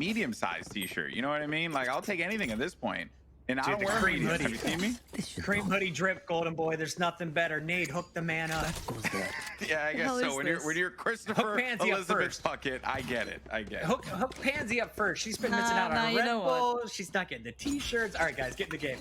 medium-sized t-shirt. You know what I mean? Like, I'll take anything at this point. And I don't Dude, the wear cream mediums. hoodie. Have you seen me? Cream hoodie drip, golden boy. There's nothing better. Nade, hook the man up. Yeah, I guess so. When you're Christopher Elizabeth Puckett, I get it. I get it. Hook Pansy up first. She's been missing out on Red Bull. She's not getting the t-shirts. All right, guys, get in the game.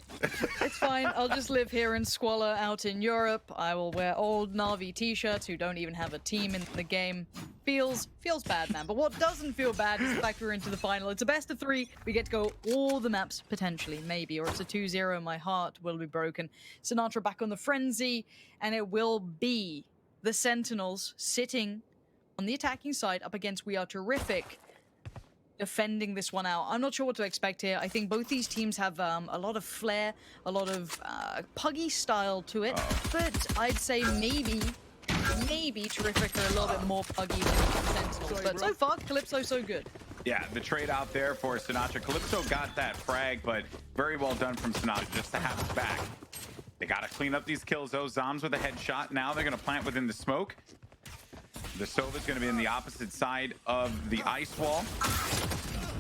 It's fine. I'll just live here in squalor out in Europe. I will wear old Na'Vi t-shirts who don't even have a team in the game. Feels bad, man. But what doesn't feel bad is the fact we're into the final. It's a best of 3. We get to go all the maps, potentially, maybe. Or it's a 2-0. My heart will be broken. Sinatraa back on the frenzy. And it will be the Sentinels sitting on the attacking side up against We Are Terrific, defending this one out. I'm not sure what to expect here. I think both these teams have a lot of flair, a lot of puggy style to it. But I'd say maybe Terrific are a little bit more puggy than Sentinels. But so far, Calypso so good. Yeah, the trade out there for Sinatraa. Calypso got that frag, but very well done from Sinatraa just to have it back. They got to clean up these kills, though. Zombs with a headshot. Now they're going to plant within the smoke. The Sova's going to be in the opposite side of the ice wall.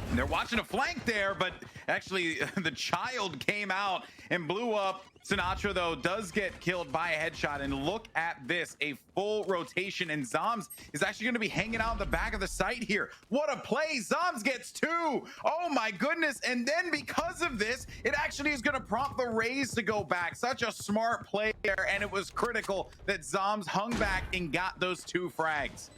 And they're watching a flank there, but actually the child came out and blew up. Sinatraa, though, does get killed by a headshot. And look at this, a full rotation. And Zombs is actually going to be hanging out in the back of the site here. What a play. Zombs gets 2. Oh, my goodness. And then because of this, it actually is going to prompt the Rays to go back. Such a smart play there. And it was critical that Zombs hung back and got those 2 frags.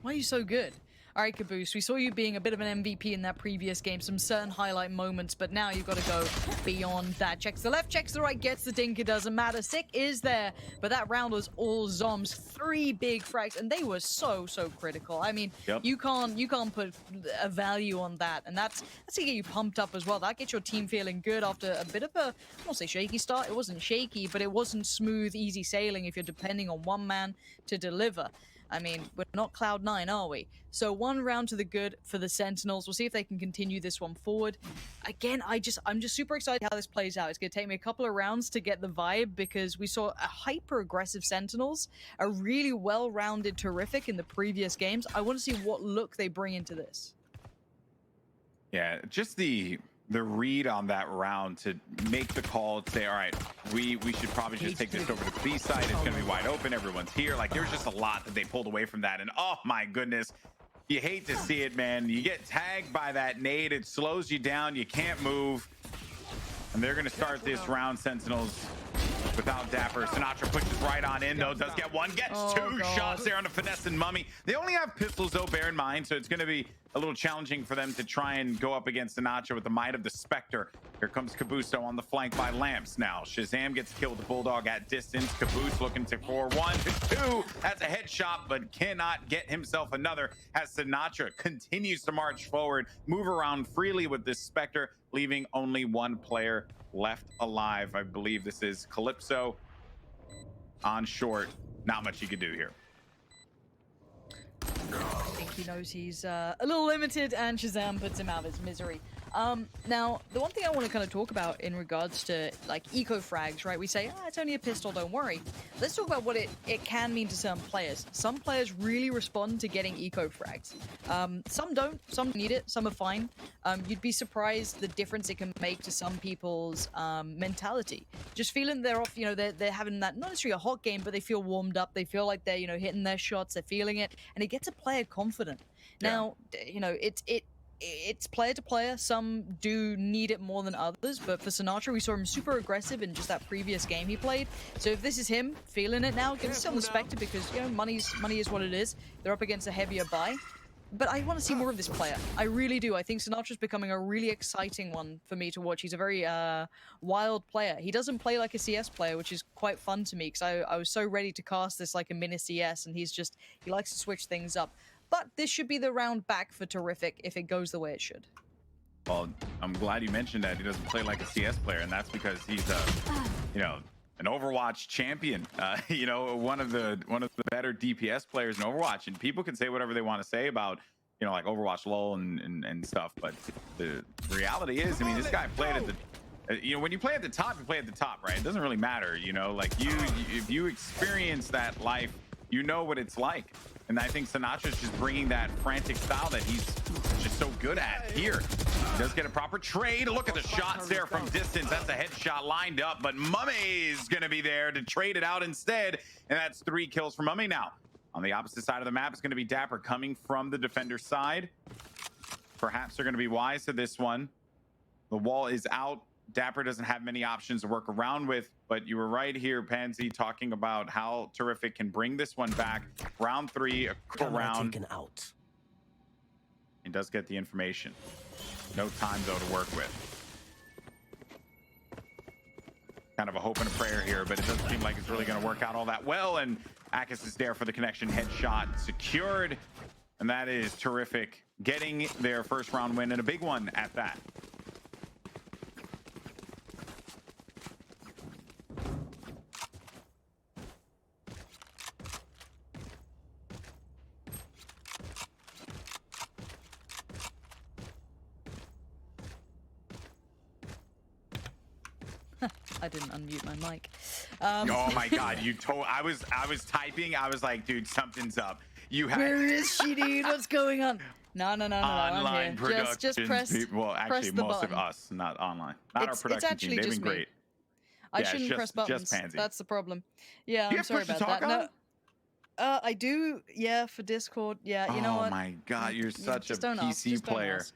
Why are you so good? All right, Kaboose, we saw you being a bit of an MVP in that previous game, some certain highlight moments, but now you've got to go beyond that. Checks the left, checks the right, gets the dink, it doesn't matter. Sick is there, but that round was all zombs. 3 big frags, and they were so critical. I mean, you can't put a value on that, and that's to get you pumped up as well. That gets your team feeling good after a bit of a, I won't say shaky start. It wasn't shaky, but it wasn't smooth, easy sailing if you're depending on one man to deliver. I mean, we're not Cloud9, are we? So 1 round to the good for the Sentinels. We'll see if they can continue this one forward. Again, I'm just super excited how this plays out. It's going to take me a couple of rounds to get the vibe because we saw a hyper-aggressive Sentinels, a really well-rounded Terrific in the previous games. I want to see what look they bring into this. Yeah, just the read on that round to make the call to say, all right, we should probably just take this over to the B side. It's going to be wide open. Everyone's here. Like, there's just a lot that they pulled away from that. And oh my goodness, you hate to see it, man. You get tagged by that nade. It slows you down. You can't move. And they're going to start this round, Sentinels, without Dapr. Sinatraa pushes right on in, though. Does get 1, gets 2 shots there on the finesse and mummAy. They only have pistols, though, bear in mind, so it's going to be a little challenging for them to try and go up against Sinatraa with the might of the Spectre. Here comes Kaboose on the flank by Lamps now. ShahZaM gets killed with the Bulldog at distance. Kaboose looking to 4-1 to 2. That's a headshot, but cannot get himself another as Sinatraa continues to march forward, move around freely with this Spectre, leaving only 1 player left alive. I believe this is Calypso on short. Not much he could do here. I think he knows he's a little limited, and ShahZaM puts him out of his misery. Now, the one thing I want to kind of talk about in regards to, like, eco-frags, right? We say, it's only a pistol, don't worry. Let's talk about what it can mean to some players. Some players really respond to getting eco-frags. Some don't. Some need it. Some are fine. You'd be surprised the difference it can make to some people's mentality. Just feeling they're off, they're having that, not necessarily a hot game, but they feel warmed up. They feel like they're, hitting their shots. They're feeling it. And it gets a player confident. Now, it's player to player. Some do need it more than others, but for Sinatraa, we saw him super aggressive in just that previous game he played. So if this is him feeling it now, get on the Spectre because money is what it is. They're up against a heavier buy. But I want to see more of this player. I really do. I think Sinatra's becoming a really exciting one for me to watch. He's a very wild player. He doesn't play like a CS player, which is quite fun to me because I was so ready to cast this like a mini CS, and he likes to switch things up. But this should be the round back for Terrific if it goes the way it should. Well, I'm glad you mentioned that he doesn't play like a CS player, and that's because he's an Overwatch champion. One of the better DPS players in Overwatch, and people can say whatever they want to say about like Overwatch LoL and stuff, but the reality is, I mean, this guy played at the when you play at the top, you play at the top, right? It doesn't really matter, like if you experience that life, you know what it's like. And I think Sinatra's just bringing that frantic style that he's just so good at here. He does get a proper trade. Look at the shots there from distance. That's a headshot lined up, but mummAy is going to be there to trade it out instead. And that's 3 kills for mummAy now. On the opposite side of the map, it's going to be Dapr coming from the defender side. Perhaps they're going to be wise to this one. The wall is out. Dapr doesn't have many options to work around with, but you were right here, Pansy, talking about how Terrific can bring this one back. Round 3, a critical round. Taken out. He does get the information. No time, though, to work with. Kind of a hope and a prayer here, but it doesn't seem like it's really going to work out all that well, and Akis is there for the connection. Headshot secured, and that is Terrific getting their first round win, and a big one at that. I didn't unmute my mic. Oh my God! I was typing. I was like, dude, something's up. You have. Where is she, dude? What's going on? No. Online production. Just press. Well, actually, the most button. of us, not online. Not our production team. They've been great. I shouldn't press buttons. Just Pansy. That's the problem. Yeah, Do you I'm sorry have about push to that. talk No, you do. Yeah, for Discord. Yeah, you know what? Oh my God, you're such a just don't ask, PC just don't player. ask.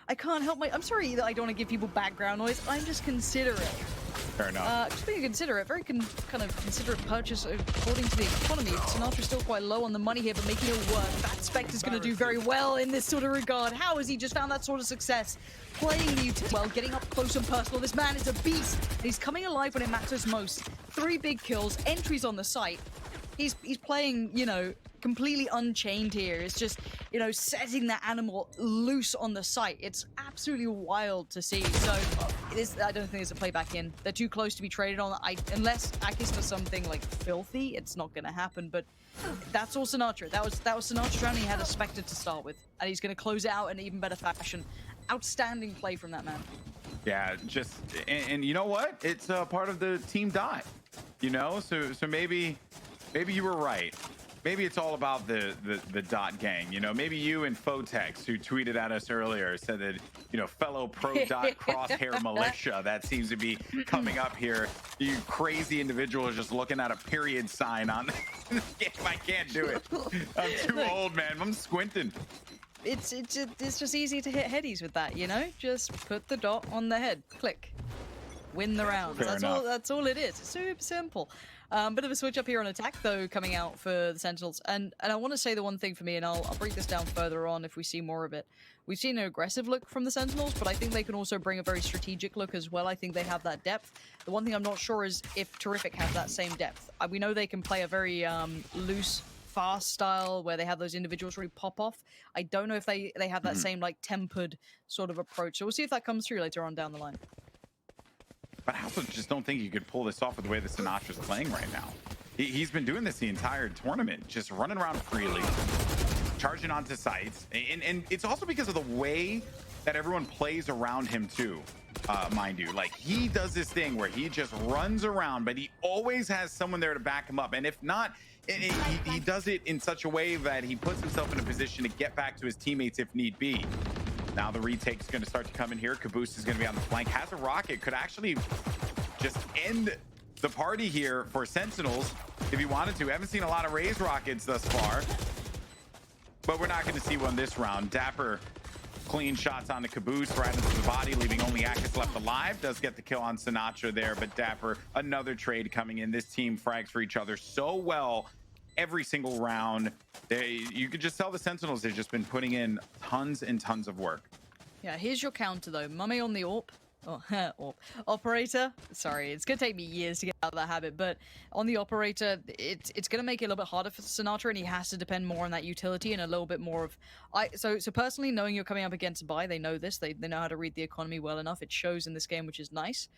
I can't help I'm sorry that I don't want to give people background noise. I'm just considerate. Fair enough. Just being considerate, very kind of considerate purchase according to the economy. Sinatra's still quite low on the money here, but making it work. That Spectre's going to do very well in this sort of regard. How has he just found that sort of success? Playing the utility well, getting up close and personal. This man is a beast. He's coming alive when it matters most. 3 big kills, entries on the site. He's playing, you know, completely unchained here. It's just, you know, setting that animal loose on the site. It's absolutely wild to see. So it is. I don't think there's a playback in. They're too close to be traded on. Unless Akis does something like filthy, it's not going to happen. But that's all Sinatraa. That was Sinatraa trying. He had a Spectre to start with, and he's going to close it out in even better fashion. Outstanding play from that man. Yeah, just and you know what? It's part of the team dot. You know, so maybe you were right. Maybe it's all about the dot gang. You know, maybe you and Fotex, who tweeted at us earlier, said that, you know, fellow pro dot crosshair militia that seems to be coming up here. You crazy individuals just looking at a period sign on this game. I can't do it. I'm too old, man. I'm squinting. It's just easy to hit headies with that, you know? Just put the dot on the head. Click. Win the round. That's all it is. It's super simple. Bit of a switch up here on attack, though, coming out for the Sentinels. And I want to say the one thing for me, and I'll break this down further on if we see more of it. We've seen an aggressive look from the Sentinels, but I think they can also bring a very strategic look as well. I think they have that depth. The one thing I'm not sure is if Terrific has that same depth. We know they can play a very loose, fast style where they have those individuals really pop off. I don't know if they have that same, like, tempered sort of approach. So we'll see if that comes through later on down the line. But I also just don't think you could pull this off with the way that Sinatra's playing right now. He's been doing this the entire tournament, just running around freely, charging onto sites. And it's also because of the way that everyone plays around him too, mind you. Like, he does this thing where he just runs around, but he always has someone there to back him up. And if not, he does it in such a way that he puts himself in a position to get back to his teammates if need be. Now the retake is going to start to come in here. Kaboose is going to be on the flank. Has a rocket. Could actually just end the party here for Sentinels if he wanted to. Haven't seen a lot of raise rockets thus far, but we're not going to see one this round. Dapr clean shots on the Kaboose right into the body, leaving only Akis left alive. Does get the kill on Sinatraa there, but Dapr, another trade coming in. This team frags for each other so well every single round. You could just tell the Sentinels they've just been putting in tons and tons of work. Yeah, here's your counter though. mummAy on the AWP. Oh, AWP. Operator. Sorry, it's gonna take me years to get out of that habit, but on the operator, it's gonna make it a little bit harder for Sinatraa, and he has to depend more on that utility and a little bit more of. So personally, knowing you're coming up against a buy, they know this. They know how to read the economy well enough. It shows in this game, which is nice.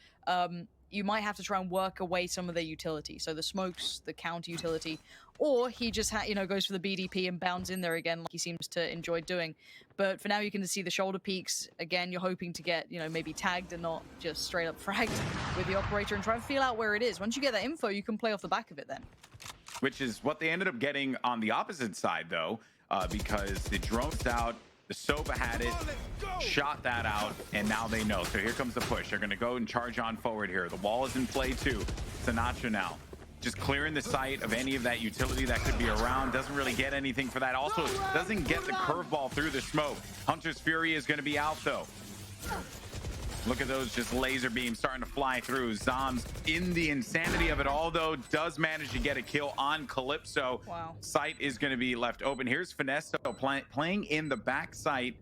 You might have to try and work away some of their utility. So the smokes, the counter utility, or he just goes for the BDP and bounds in there again like he seems to enjoy doing. But for now, you can see the shoulder peaks. Again, you're hoping to get, maybe tagged and not just straight up fragged with the operator and try and feel out where it is. Once you get that info, you can play off the back of it then. which is what they ended up getting on the opposite side, though, because the drone's out, the Sova had it, shot that out, and now they know. So here comes the push. They're going to go and charge on forward here. The wall is in play, too. Sinatraa now just clearing the site of any of that utility that could be around. Doesn't really get anything for that. Also, doesn't get the curveball through the smoke. Hunter's Fury is going to be out, though. Look at those just laser beams starting to fly through. Zombs, in the insanity of it all, though, does manage to get a kill on Calypso. Wow. Site is going to be left open. Here's FINESSEE playing in the back site.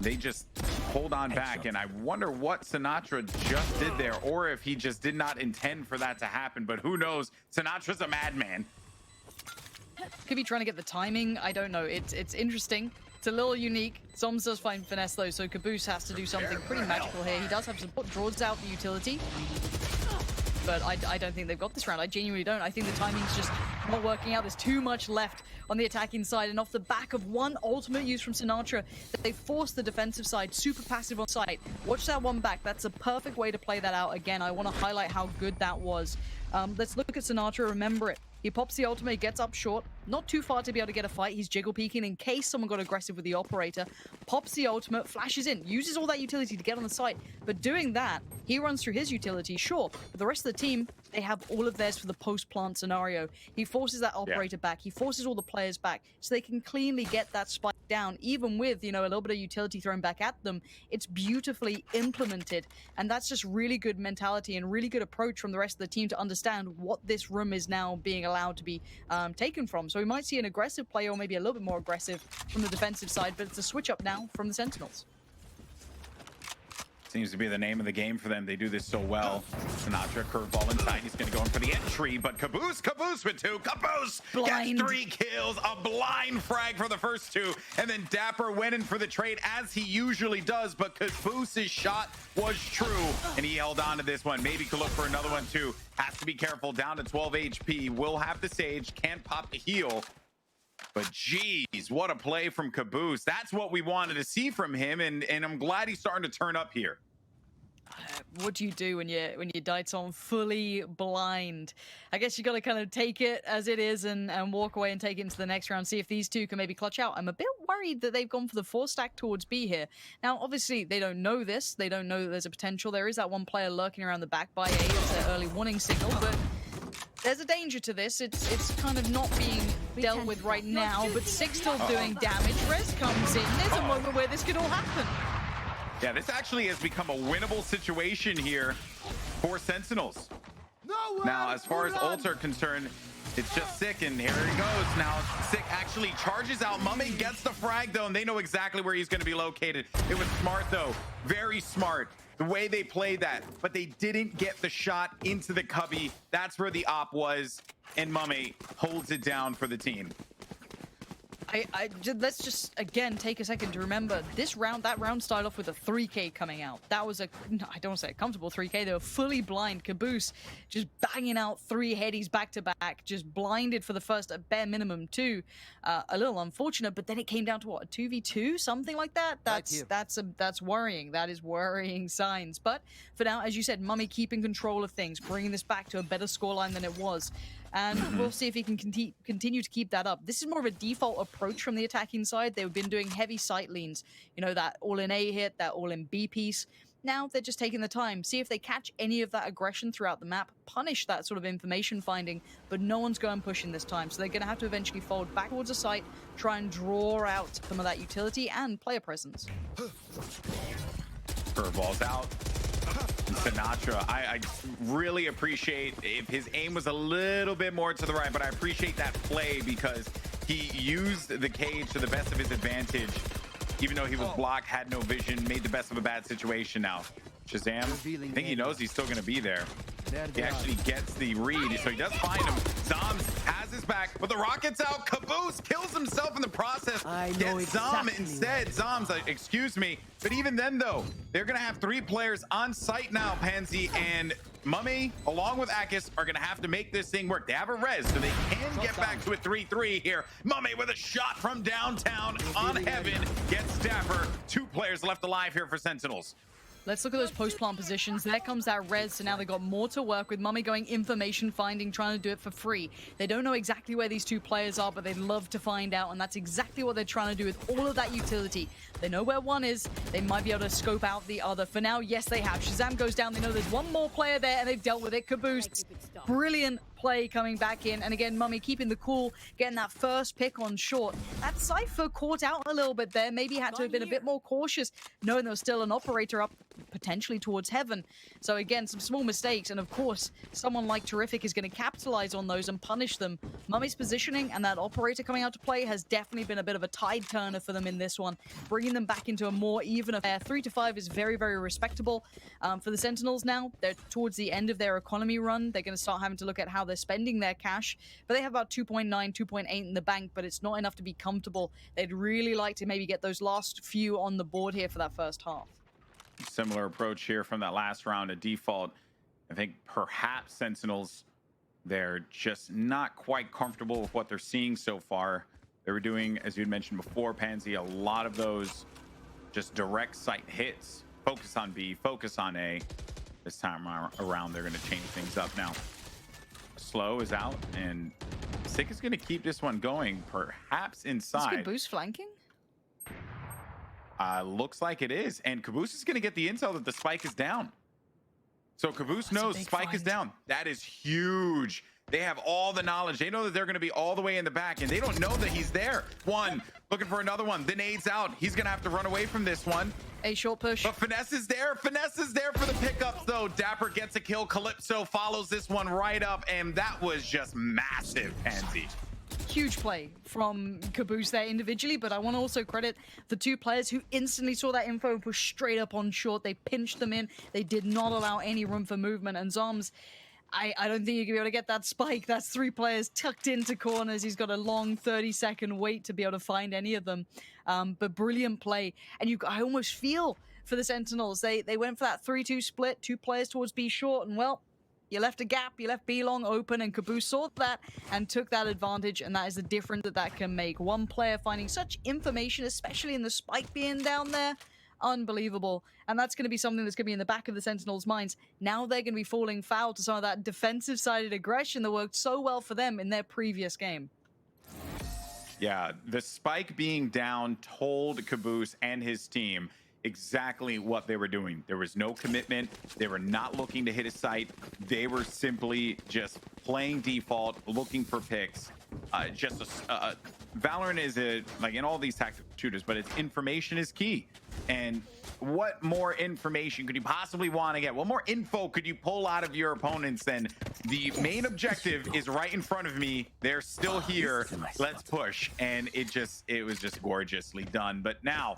They just hold on back, and I wonder what Sinatraa just did there, or if he just did not intend for that to happen. But who knows? Sinatra's a madman. Could be trying to get the timing. I don't know. It's interesting. It's a little unique. Zombs does find finesse, though, so Kaboose has to do something pretty magical here. He does have support, draws out the utility. But I don't think they've got this round. I genuinely don't. I think the timing's just not working out. There's too much left on the attacking side, and off the back of one ultimate use from Sinatraa, they forced the defensive side super passive on site. Watch that one back. That's a perfect way to play that out. Again, I want to highlight how good that was. Let's look at Sinatraa. Remember it. He pops the ultimate, gets up short, not too far to be able to get a fight. He's jiggle peeking in case someone got aggressive with the operator. Pops the ultimate, flashes in, uses all that utility to get on the site. But doing that, he runs through his utility, sure. But the rest of the team, they have all of theirs for the post-plant scenario. He forces that operator back. He forces all the players back so they can cleanly get that spike down, even with, you know, a little bit of utility thrown back at them. It's beautifully implemented. And that's just really good mentality and really good approach from the rest of the team to understand what this room is now being allowed to be taken from. So we might see an aggressive play, or maybe a little bit more aggressive from the defensive side, but it's a switch up now from the Sentinels. Seems to be the name of the game for them. They do this so well. Sinatraa, curveball inside. He's going to go in for the entry, but Kaboose with two. Kaboose Blind. gets 3 kills. A blind frag for the first 2. And then Dapr went in for the trade, as he usually does, but Kaboose's shot was true, and he held on to this one. Maybe could look for another one, too. Has to be careful. Down to 12 HP. Will have the Sage. Can't pop the heal. But geez, what a play from Kaboose. That's what we wanted to see from him, and I'm glad he's starting to turn up here. What do you do when you died on fully blind? I guess you got to kind of take it as it is and walk away and take it into the next round, see if these two can maybe clutch out. I'm a bit worried that they've gone for the 4-stack towards B here. Now, obviously, they don't know this. They don't know that there's a potential. There is that one player lurking around the back by A. It's an early warning signal, but there's a danger to this. It's kind of not being dealt with right now, but Six still doing damage. Rez comes in. There's a moment where this could all happen. Yeah, this actually has become a winnable situation here for Sentinels. Now, as far as ults are concerned, it's just Sick, and here he goes. Now, Sick actually charges out. mummAy gets the frag, though, and they know exactly where he's going to be located. It was smart, though. Very smart. The way they played that, but they didn't get the shot into the cubby. That's where the op was, and mummAy holds it down for the team. Let's just again take a second to remember this round. That round started off with a 3K coming out. That was I don't want to say a comfortable 3K. They were fully blind. Caboose just banging out 3 headies back to back, just blinded for the first at bare minimum 2. A little unfortunate, but then it came down to what, a 2v2, something like that. That's worrying. That is worrying signs. But for now, as you said, mummAy keeping control of things, bringing this back to a better scoreline than it was. And we'll see if he can continue to keep that up. This is more of a default approach from the attacking side. They've been doing heavy site leans. You know, that all-in A hit, that all-in B piece. Now they're just taking the time. See if they catch any of that aggression throughout the map. Punish that sort of information finding. But no one's going pushing this time. So they're going to have to eventually fold back towards a site, try and draw out some of that utility and player presence. Curveball's out. Sinatraa, I really appreciate if his aim was a little bit more to the right, but I appreciate that play because he used the cage to the best of his advantage. Even though he was blocked, had no vision, made the best of a bad situation now. ShahZaM, I think he knows he's still going to be there. He actually gets the read, so he does find him. Zombs has his back, but the rocket's out. Caboose kills himself in the process. Gets Zom instead. Zombs, excuse me. But even then, though, they're going to have 3 players on site now, Pansy, and mummAy, along with Akis, are going to have to make this thing work. They have a res, so they can get back to a 3-3 here. mummAy with a shot from downtown on Heaven. Gets Dapr. 2 players left alive here for Sentinels. Let's look at those post-plant positions. There comes that res, so now they've got more to work with. mummAy going information finding, trying to do it for free. They don't know exactly where these two players are, but they'd love to find out, and that's exactly what they're trying to do with all of that utility. They know where one is. They might be able to scope out the other. For now, yes, they have. ShahZaM goes down. They know there's one more player there, and they've dealt with it. Kaboose, brilliant play coming back in. And again, mummAy keeping the cool, getting that first pick on short. That Cypher caught out a little bit there. Maybe had to have been a bit more cautious, knowing there was still an operator up potentially towards heaven. So again, some small mistakes. And of course, someone like Terrific is going to capitalize on those and punish them. mummAy's positioning and that operator coming out to play has definitely been a bit of a tide turner for them in this one, bringing them back into a more even affair. 3 to 5 is very, very respectable. For the Sentinels now, they're towards the end of their economy run. They're going to start having to look at how they're spending their cash, but they have about 2.9, 2.8 in the bank, but it's not enough to be comfortable. They'd really like to maybe get those last few on the board here for that first half. Similar approach here from that last round at default. I think perhaps Sentinels, they're just not quite comfortable with what they're seeing so far. They were doing, as you had mentioned before, Pansy, a lot of those just direct sight hits. Focus on B, focus on A. This time around, they're going to change things up now. Slow is out, and Sick is going to keep this one going, perhaps inside. Is Kaboose flanking? Looks like it is, and Kaboose is going to get the intel that the spike is down. So Kaboose knows spike is down. That is huge. They have all the knowledge. They know that they're going to be all the way in the back, and they don't know that he's there. One, looking for another one. The nade's out. He's going to have to run away from this one. A short push. But Finesse is there. Finesse is there for the pickups, though. Dapr gets a kill. Calypso follows this one right up, and that was just massive, Pansy. Huge play from Kaboose there individually, but I want to also credit the two players who instantly saw that info and pushed straight up on short. They pinched them in. They did not allow any room for movement, and zombs, I don't think you're going to be able to get that spike. That's 3 players tucked into corners. He's got a long 30-second wait to be able to find any of them. But brilliant play. And I almost feel for the Sentinels. They went for that 3-2 split, 2 players towards B short, and well, you left a gap, you left B long open, and Kaboose saw that and took that advantage, and that is the difference that can make. One player finding such information, especially in the spike being down there. Unbelievable. And that's going to be something that's going to be in the back of the Sentinels' minds. Now they're going to be falling foul to some of that defensive-sided aggression that worked so well for them in their previous game. Yeah, the spike being down told Kaboose and his team exactly what they were doing. There was no commitment. They were not looking to hit a site. They were simply just playing default, looking for picks. Valorant is like in all these tactical shooters, but its information is key. And what more information could you possibly want to get? What more info could you pull out of your opponents than the main objective is right in front of me. They're still here. Let's push. And it was just gorgeously done. But now,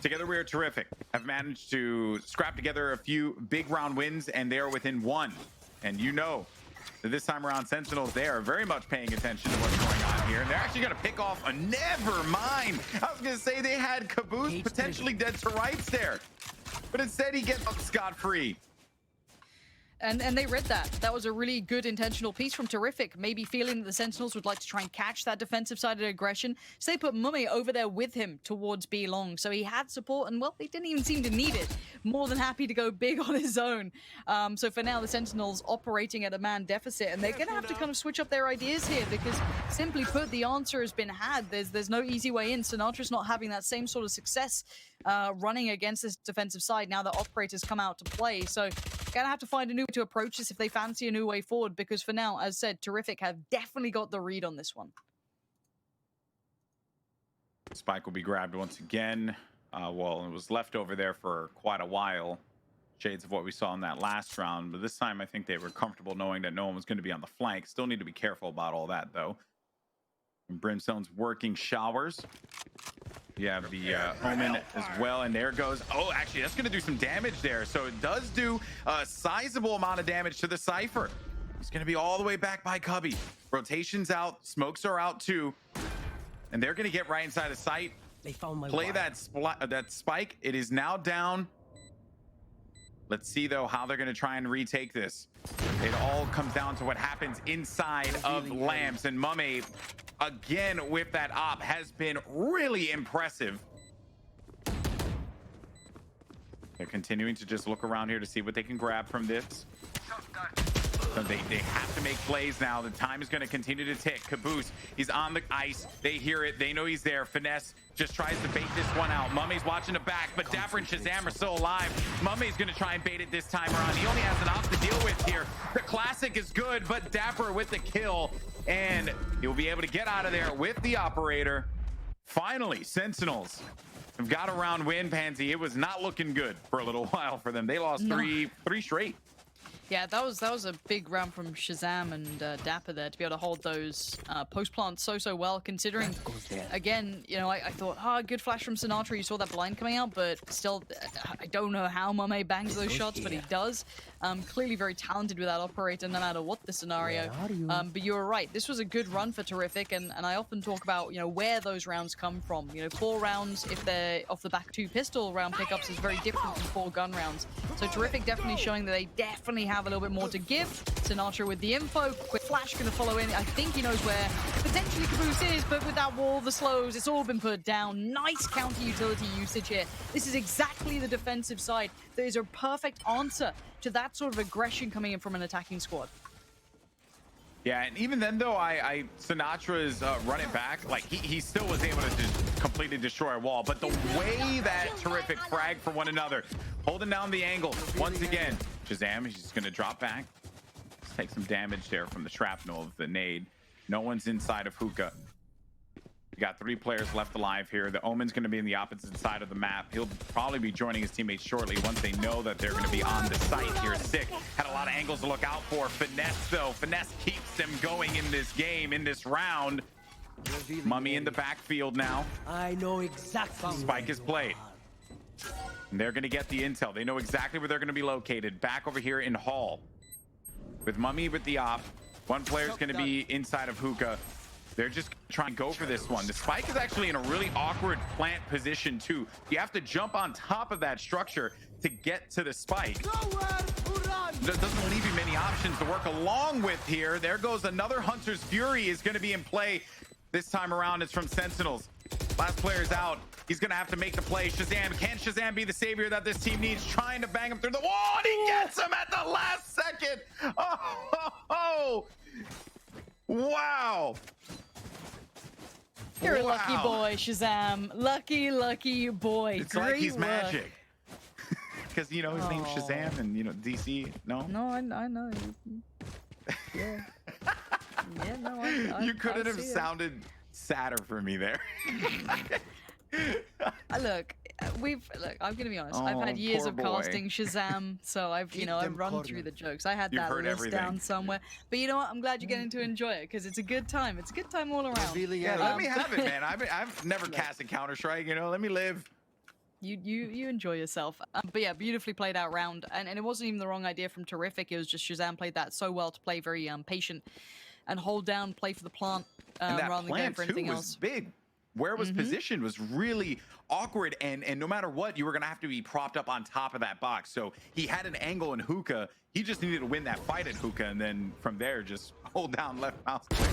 together we are terrific. Have managed to scrap together a few big round wins, and they are within 1. And you know that this time around, Sentinels, they are very much paying attention to what's going on here. And they're actually going to pick off a never mind. I was going to say they had Kaboose potentially dead to rights there, but instead he gets scot-free. And they read that. That was a really good intentional piece from Terrific. Maybe feeling that the Sentinels would like to try and catch that defensive-sided aggression. So they put mummAy over there with him towards B long. So he had support, and well, he didn't even seem to need it. More than happy to go big on his own. So for now, the Sentinels operating at a man deficit, and they're going to have to kind of switch up their ideas here because, simply put, the answer has been had. There's no easy way in. Sinatra's not having that same sort of success running against this defensive side now that operators come out to play. So gonna have to find a new way to approach this if they fancy a new way forward, because for now, as said, Terrific have definitely got the read on this one. Spike will be grabbed once again. Well, it was left over there for quite a while. Shades of what we saw in that last round, but this time I think they were comfortable knowing that no one was going to be on the flank. Still need to be careful about all that, though. And Brimstone's working showers. You have the Omen as well, and there goes. Oh, actually, that's going to do some damage there. So it does do a sizable amount of damage to the Cypher. He's going to be all the way back by Cubby. Rotation's out. Smokes are out, too. And they're going to get right inside of sight. They found my Play that spike. It is now down. Let's see, though, how they're going to try and retake this. It all comes down to what happens inside of Lamps. And mummAy, again, with that op, has been really impressive. They're continuing to just look around here to see what they can grab from this. So they have to make plays now. The time is going to continue to tick. Kaboose, he's on the ice. They hear it. They know he's there. Finesse just tries to bait this one out. mummAy's watching the back, but Dapr and ShahZaM are still alive. mummAy's going to try and bait it this time around. He only has an op to deal with here. The classic is good, but Dapr with the kill, and he'll be able to get out of there with the operator. Finally, Sentinels have got a round win, Pansy. It was not looking good for a little while for them. They lost three straight. Yeah, that was a big round from ShahZaM and Dapr there to be able to hold those post plants so well, considering, again, you know, I thought, good flash from Sinatraa. You saw that blind coming out, but still, I don't know how mummAy bangs those shots, but he does. Clearly very talented with that operator, no matter what the scenario. But you were right. This was a good run for Terrific, and I often talk about, you know, where those rounds come from. You know, 4 rounds, if they're off the back 2 pistol round pickups, is very different from 4 gun rounds. So Terrific definitely showing that they definitely have a little bit more to give. Sinatraa with the info, quick flash gonna follow in. I think he knows where potentially Kaboose is, but with that wall, the slows, it's all been put down. Nice counter utility usage here. This is exactly the defensive side. There is a perfect answer to that sort of aggression coming in from an attacking squad. Yeah, and even then though, Sinatra's run it back, like he still was able to completely destroy a wall, but the way that Terrific frag for one another, holding down the angle once again. ShahZaM is just gonna drop back, just take some damage there from the shrapnel of the nade. No one's inside of hookah. We got 3 players left alive here. The Omen's going to be in the opposite side of the map. He'll probably be joining his teammates shortly once they know that they're going to be on the site here. Sick had a lot of angles to look out for. Finesse, though. Finesse keeps them going in this game, in this round. mummAy in the backfield now. I know exactly. Spike is played. And they're going to get the intel. They know exactly where they're going to be located. Back over here in Hall. With mummAy with the op. One player's going to be inside of hookah. They're just trying to go for this one. The spike is actually in a really awkward plant position too. You have to jump on top of that structure to get to the spike. That doesn't leave you many options to work along with here. There goes another Hunter's Fury is going to be in play. This time around, it's from Sentinels. Last player's out. He's going to have to make the play. ShahZaM, can ShahZaM be the savior that this team needs? Trying to bang him through the wall, and he gets him at the last second. Oh. Wow. You're a lucky boy, ShahZaM. Lucky boy. It's Great like he's work. magic. Because, you know, his name's ShahZaM and, you know, DC. No? No, I know. Yeah. Yeah, no, You couldn't have sounded sadder for me there. Look, I'm gonna be honest. I've had years of casting ShahZaM, so I've run through the jokes. I had that list down somewhere. But you know what? I'm glad you're getting to enjoy it because it's a good time. It's a good time all around. Yeah, let me have it, man. I've never cast a Counter-Strike, you know. Let me live. You enjoy yourself. But yeah, beautifully played out round, and it wasn't even the wrong idea from Terrific. It was just ShahZaM played that so well to play very patient and hold down, play for the plant rather than going for anything else. Was big. Where it was positioned was really awkward, and no matter what, you were gonna have to be propped up on top of that box. So he had an angle in hookah. He just needed to win that fight at hookah, and then from there, just hold down left mouse click.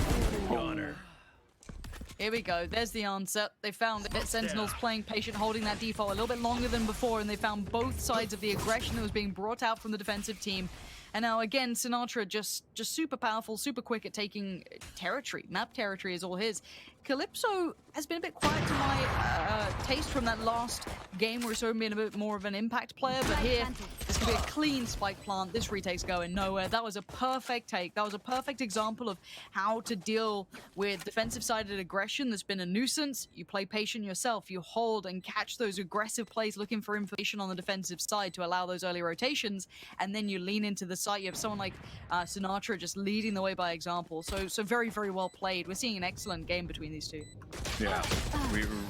Here we go. There's the answer. They found it. Sentinels playing patient, holding that default a little bit longer than before, and they found both sides of the aggression that was being brought out from the defensive team. And now again, Sinatraa just super powerful, super quick at taking territory. Map territory is all his. Calypso has been a bit quiet to my taste from that last game where he saw him being a bit more of an impact player, but here this could be a clean spike plant. This retake's going nowhere. That was a perfect take. That was a perfect example of how to deal with defensive-sided aggression that's been a nuisance. You play patient yourself. You hold and catch those aggressive plays looking for information on the defensive side to allow those early rotations, and then you lean into the site. You have someone like Sinatraa just leading the way by example. So very, very well played. We're seeing an excellent game between these two. Yeah,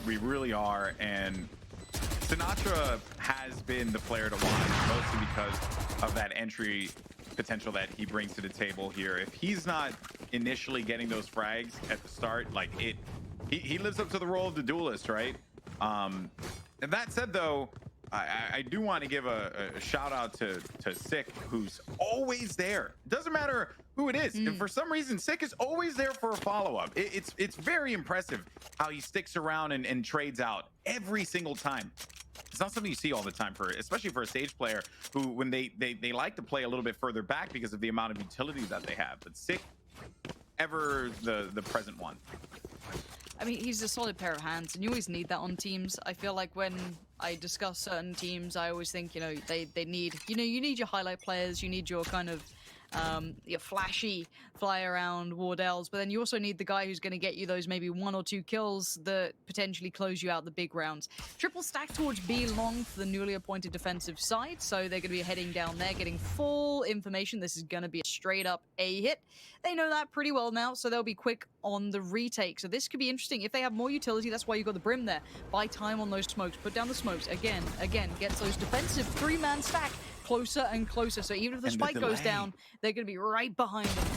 we really are, and Sinatraa has been the player to watch, mostly because of that entry potential that he brings to the table here. If he's not initially getting those frags at the start, like he lives up to the role of the duelist, right? And that said, though, I do want to give a shout out to Sick, who's always there. Doesn't matter who it is. And for some reason, Sick is always there for a follow-up. It's very impressive how he sticks around and trades out every single time. It's not something you see all the time, especially for a Sage player who, when they like to play a little bit further back because of the amount of utility that they have. But Sick, ever the present one. I mean, he's a solid pair of hands, and you always need that on teams. I feel like when I discuss certain teams, I always think, you know, they need, you need your highlight players, you need your kind of your flashy fly around Wardells, but then you also need the guy who's going to get you those maybe 1 or 2 kills that potentially close you out the big rounds. Triple stack towards B long for the newly appointed defensive side, so they're going to be heading down there, getting full information. This is going to be a straight up A hit. They know that pretty well now, so they'll be quick on the retake. So this could be interesting. If they have more utility, that's why you got the Brim there. Buy time on those smokes, put down the smokes. Again, gets those defensive 3-man stack closer and closer. So even if the spike goes down, they're going to be right behind them.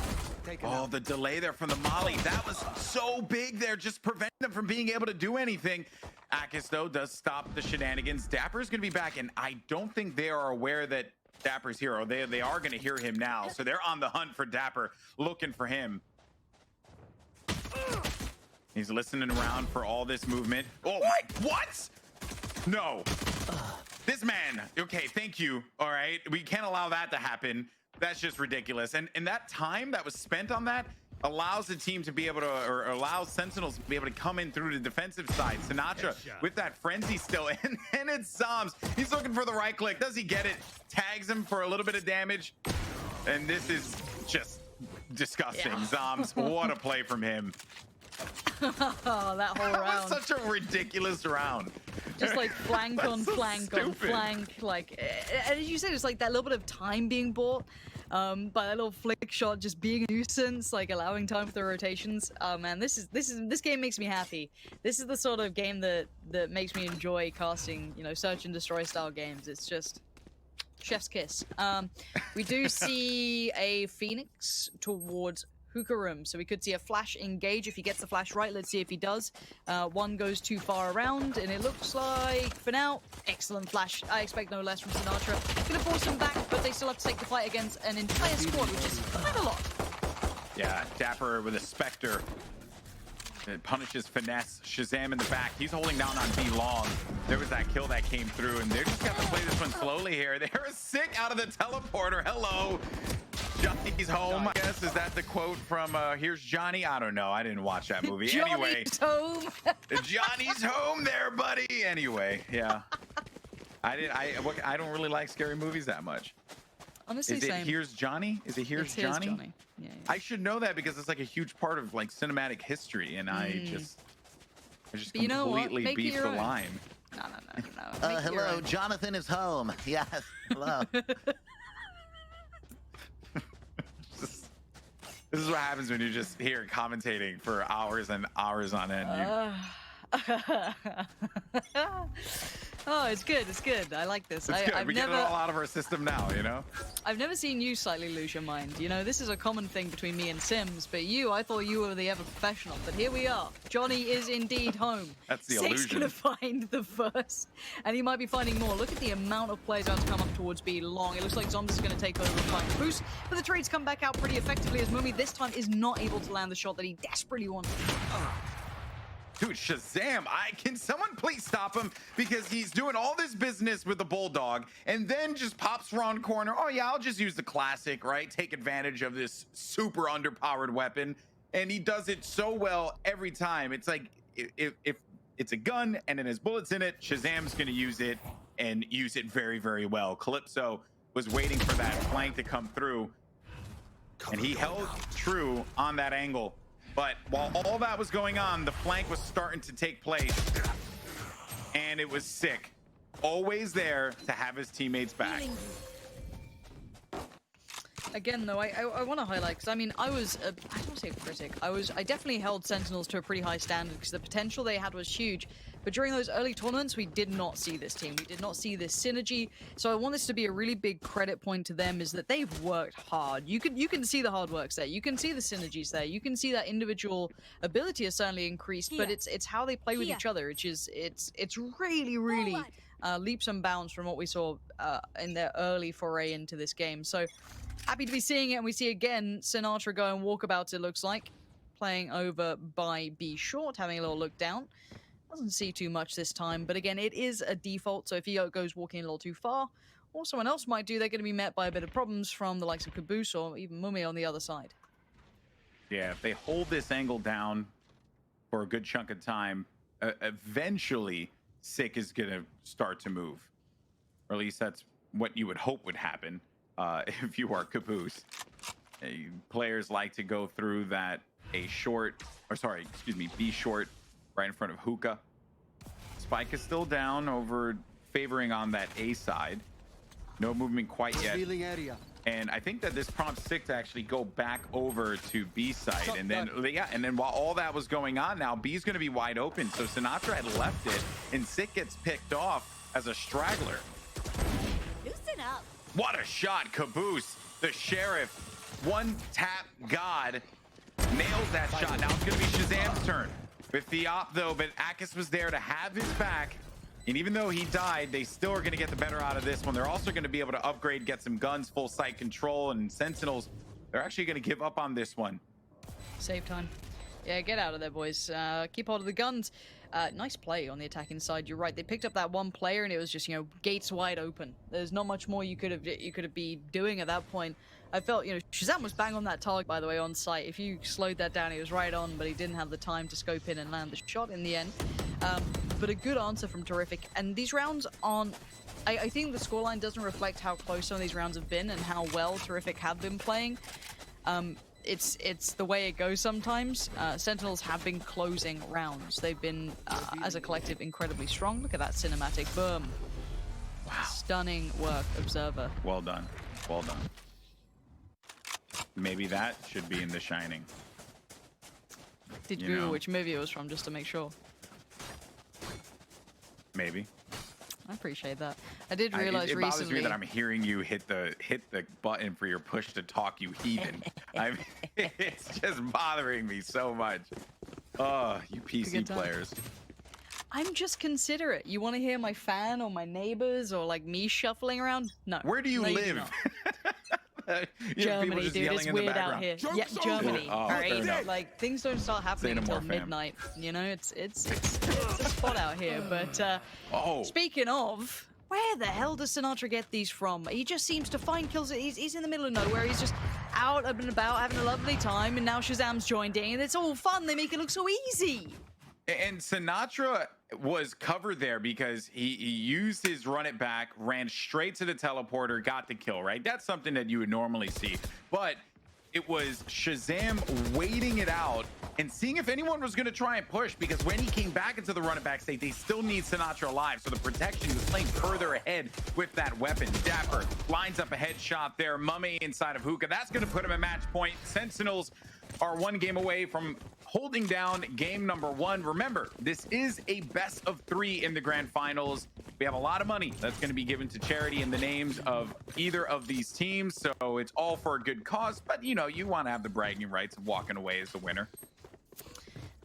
Oh, the delay there from the Molly. That was so big there, just preventing them from being able to do anything. Akis, though, does stop the shenanigans. Dapr is going to be back, and I don't think they are aware that Dapr's here. They are going to hear him now, so they're on the hunt for Dapr, looking for him. He's listening around for all this movement. Oh, my, what? No. This man, okay, thank you, all right? We can't allow that to happen. That's just ridiculous. And that time that was spent on that allows the team to be able to, or allows Sentinels to be able to come in through the defensive side. Sinatraa with that frenzy still, and it's zombs. He's looking for the right click. Does he get it? Tags him for a little bit of damage. And this is just disgusting. Yeah. Zombs, what a play from him. That whole round. That was such a ridiculous round. Just like flank on so flank stupid. on flank. Like, as you said, it's like that little bit of time being bought by that little flick shot just being a nuisance, like allowing time for the rotations. Oh man, this game makes me happy. This is the sort of game that makes me enjoy casting, you know, search and destroy style games. It's just chef's kiss. We do see a Phoenix towards hookah room, so we could see a flash engage if he gets the flash right. Let's see if he does. One goes too far around, and it looks like, for now, excellent flash. I expect no less from Sinatraa. Gonna force him back, but they still have to take the fight against an entire squad, which is quite a lot. Yeah, Dapr with a Spectre. It punishes Finesse. ShahZaM in the back. He's holding down on B long. There was that kill that came through, and they're just got to play this one slowly here. They're sick out of the teleporter. Hello. Johnny's home, I guess. Is that the quote from Here's Johnny? I don't know. I didn't watch that movie. Johnny's home. Johnny's home there, buddy. Anyway, yeah. I don't really like scary movies that much. Honestly, is it same. Here's Johnny? Is it Here's Johnny? Yeah. I should know that because it's like a huge part of like cinematic history, and I just completely beat the line. No. Hello, Jonathan is home. Yes, hello. This is what happens when you just hear commentating for hours and hours on end. Oh, it's good. It's good. I like this. It's good. I've We never, get it all out of our system now, you know? I've never seen you slightly lose your mind. You know, this is a common thing between me and Sims, but I thought you were the ever professional. But here we are. Johnny is indeed home. That's the Sick's illusion. Gonna find the first, and he might be finding more. Look at the amount of players about to come up towards B long. It looks like Zombs is going to take over and find Kaboose, but the trades come back out pretty effectively as mummAy this time is not able to land the shot that he desperately wanted. Dude, ShahZaM, can someone please stop him? Because he's doing all this business with the Bulldog and then just pops around corner. Oh yeah, I'll just use the classic, right? Take advantage of this super underpowered weapon. And he does it so well every time. It's like, if it's a gun and it has bullets in it, ShahZaM's gonna use it and use it very, very well. Calypso was waiting for that flank to come through, and he held true on that angle. But while all that was going on, the flank was starting to take place, and it was sick. Always there to have his teammates back. Again, though, I want to highlight, because I mean, I don't want to say a critic. I definitely held Sentinels to a pretty high standard because the potential they had was huge. But during those early tournaments, we did not see this team. We did not see this synergy. So I want this to be a really big credit point to them, is that they've worked hard. You can see the hard works there. You can see the synergies there. You can see that individual ability has certainly increased, but it's how they play with each other, which is it's really leaps and bounds from what we saw in their early foray into this game. So happy to be seeing it, and we see again Sinatraa going walkabout, it looks like, playing over by B short, having a little look down. Doesn't see too much this time, but again, it is a default, so if he goes walking a little too far, or someone else might do, they're going to be met by a bit of problems from the likes of Kaboose or even mummAy on the other side. Yeah, if they hold this angle down for a good chunk of time, eventually Sick is going to start to move. Or at least that's what you would hope would happen if you are Kaboose. Players like to go through that B short right in front of Hookah. Spike is still down over favoring on that A side. No movement quite yet. And I think that this prompts Sick to actually go back over to B side. And then while all that was going on, now B's going to be wide open. So Sinatraa had left it and Sick gets picked off as a straggler. Loosen up. What a shot, Kaboose, the sheriff, one tap god, nails that shot. Now it's going to be ShahZaM's turn with the op though, but Akis was there to have his back. And even though he died, they still are going to get the better out of this one. They're also going to be able to upgrade, get some guns, full sight control, and Sentinels. They're actually going to give up on this one. Save time. Yeah, get out of there, boys. Keep hold of the guns. Nice play on the attacking side. You're right. They picked up that one player, and it was just, you know, gates wide open. There's not much more you could have been doing at that point. I felt, you know, ShahZaM was bang on that target, by the way, on site. If you slowed that down, he was right on, but he didn't have the time to scope in and land the shot in the end. But a good answer from Terrific. And these rounds aren't... I think the scoreline doesn't reflect how close some of these rounds have been and how well Terrific have been playing. It's the way it goes sometimes. Sentinels have been closing rounds. They've been, as a collective, incredibly strong. Look at that cinematic. Boom. Wow. Stunning work, Observer. Well done. Well done. Maybe that should be in The Shining. Did you Google which movie it was from, just to make sure? Maybe. I appreciate that. I did realize it recently... bothers me that I'm hearing you hit the button for your push to talk, you heathen. I mean, it's just bothering me so much. Oh, you PC players. I'm just considerate. You want to hear my fan or my neighbors or like me shuffling around? No. Where do you live? Germany, dude. It's weird out here. Yeah, Germany. Oh, all right, like things don't start happening until midnight. You know, it's a spot out here. But speaking of, where the hell does Sinatraa get these from? He just seems to find kills. He's in the middle of nowhere. He's just out and about having a lovely time, and now ShahZaM's joined in, and it's all fun. They make it look so easy. And Sinatraa was covered there because he used his run it back, ran straight to the teleporter, got the kill, right? That's something that you would normally see. But it was ShahZaM waiting it out and seeing if anyone was going to try and push, because when he came back into the run it back state, they still need Sinatraa alive. So the protection was playing further ahead with that weapon. Dapr lines up a headshot there. mummAy inside of Hookah. That's going to put him at match point. Sentinels are one game away from holding down game number 1. Remember, this is a best of 3 in the grand finals. We have a lot of money that's going to be given to charity in the names of either of these teams, so it's all for a good cause. But you know, you want to have the bragging rights of walking away as the winner.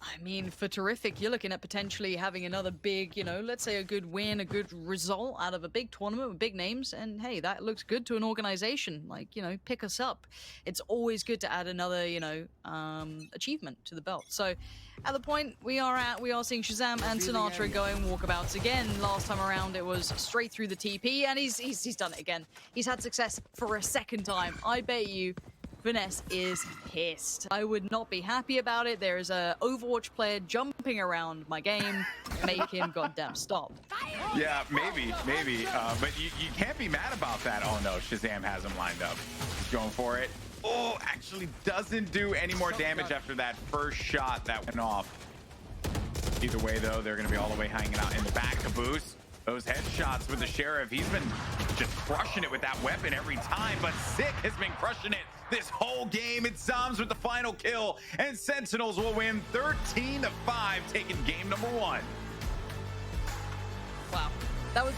I mean, for Terrific, you're looking at potentially having another big, you know, let's say a good win, a good result out of a big tournament with big names. And hey, that looks good to an organization. Like, you know, pick us up. It's always good to add another, you know, achievement to the belt. So at the point we are seeing ShahZaM and Sinatraa going walkabouts again. Last time around, it was straight through the TP, and he's done it again. He's had success for a second time. I bet you FINESSEE is pissed. I would not be happy about it. There is a Overwatch player jumping around my game. Make him goddamn stop. Yeah, maybe. But you can't be mad about that. Oh no, ShahZaM has him lined up. He's going for it. Oh, actually doesn't do any more damage after that first shot that went off. Either way, though, they're going to be all the way hanging out in the back. Kaboose, those headshots with the sheriff. He's been just crushing it with that weapon every time, but Sick has been crushing it this whole game. It's zombs with the final kill, and Sentinels will win 13-5, taking game number 1. Wow, that was